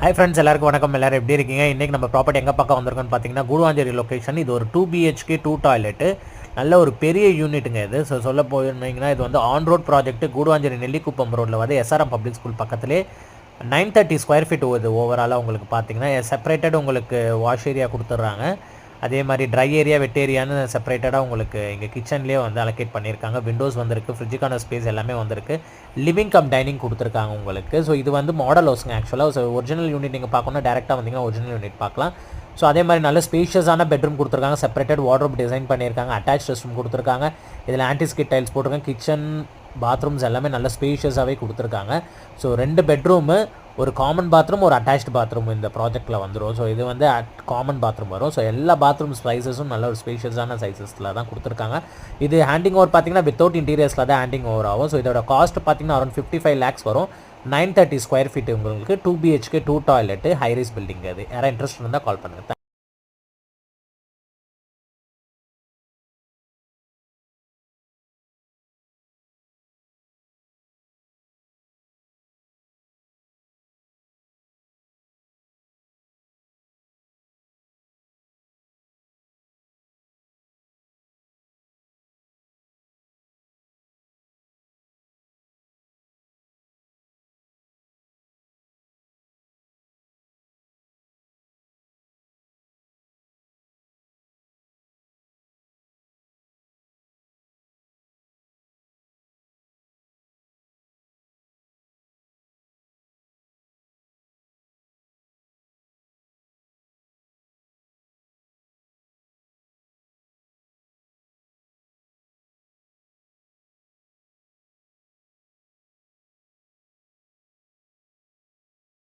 Hi friends, எல்லாருக்கும் வணக்கம். எல்லோரும் எப்படி இருக்கீங்க? இன்றைக்கி நம்ம ப்ராப்பர்ட்டி எங்கே பக்கம் வந்திருக்கோன்னு பார்த்தீங்கன்னா கூடுவாஞ்சேரி லொக்கேஷன். இது ஒரு 2 BHK 2 டாய்லெட்டு, நல்ல ஒரு பெரிய யூனிட்டுங்க இது. சொல்ல போயிருந்தீங்கன்னா இது வந்து on road project. Guduvanchery Nellikuppam ரோட்டில் வந்து SRM பப்ளிக் ஸ்கூல் பக்கத்துலேயே 930 ஸ்கொயர் ஃபீட் இது ஓவராலாக உங்களுக்கு பார்த்தீங்கன்னா செப்பரேட்டட் உங்களுக்கு வாஷ் ஏரியா கொடுத்துட்றாங்க. அதே மாதிரி ட்ரை ஏரியா, வெட் ஏரியான்னு செப்பரேட்டடாக உங்களுக்கு இங்கே கிச்சன்லேயே வந்து அலோகேட் பண்ணியிருக்காங்க. விண்டோஸ் வந்திருக்கு, ஃப்ரிட்ஜுக்கான ஸ்பேஸ் எல்லாமே வந்திருக்கு, லிவிங் கம் டைனிங் கொடுத்துருக்காங்க உங்களுக்கு. ஸோ இது வந்து மாடல் ஹவுஸுங்க ஆக்சுவலாக. ஸோ ஒரிஜினல் யூனிட் நீங்கள் பார்க்கணும், டேரெக்டாக வந்தீங்கன்னா ஒரிஜினல் யூனிட் பார்க்கலாம். ஸோ அதே மாதிரி நல்ல ஸ்பேஷியஸான பெட்ரூம் கொடுத்துருக்காங்க, செப்பரேட்டட் வார்ட்ரோப் டிசைன் பண்ணியிருக்காங்க, அட்டாச் ரெஸ்ட் ரூம் கொடுத்துருக்காங்க. இதில் ஆன்டிஸ்கிட் டைல்ஸ் போட்டிருக்காங்க. கிச்சன் பாத்ரூம்ஸ் எல்லாமே நல்ல ஸ்பேஷியஸாகவே கொடுத்துருக்காங்க. ஸோ 2 பெட்ரூமு, ஒரு காமன் பாத்ரூம், ஒரு அட்டாச்டு பாத்ரூம் இந்த ப்ராஜெக்ட்டில் வந்துடும். ஸோ இது வந்து காமன் பாத்ரூம் வரும். ஸோ எல்லா பாத்ரூம் சைஸஸும் நல்ல ஒரு ஸ்பேஷியஸான சைஸஸில் தான் கொடுத்துருக்காங்க. இது ஹேண்டிங் ஓவர் பார்த்தீங்கன்னா வித்தவுட் இன்டீரியர்ஸில் தான் ஹேண்டிங் ஓவர் ஆகும். ஸோ இதோட காஸ்ட் பார்த்தீங்கன்னா அரௌண்ட் 55 lakhs வரும். 930 ஸ்கொயர் ஃபீட் உங்களுக்கு 2 BHK 2 டாய்லெட்டு, ஹைரைஸ் பில்டிங். அது யாராவது இன்ட்ரெஸ்ட் இருந்தால் கால் பண்ணுங்கள்.